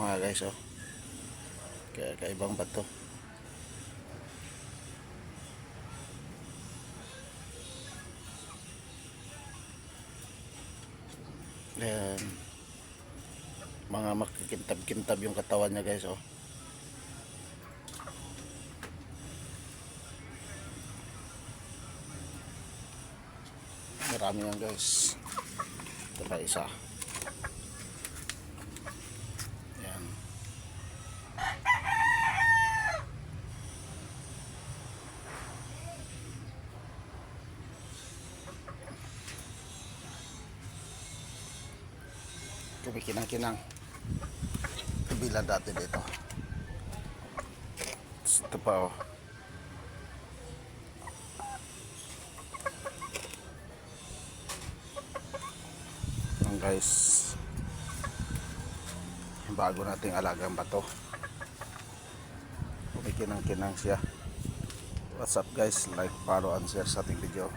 mga guys, oh. Kaibang bato. Ayan. Mga makikintab-kintab yung katawan niya guys, oh. Marami yan guys. Ito pa isa. Ayan. Kumikinang-kinang. Kabilan dati dito. Ito pa, oh. Ang guys, bago nating alagang bato. Kumikinang-kinang siya. What's up guys, like, follow and share sa ating video.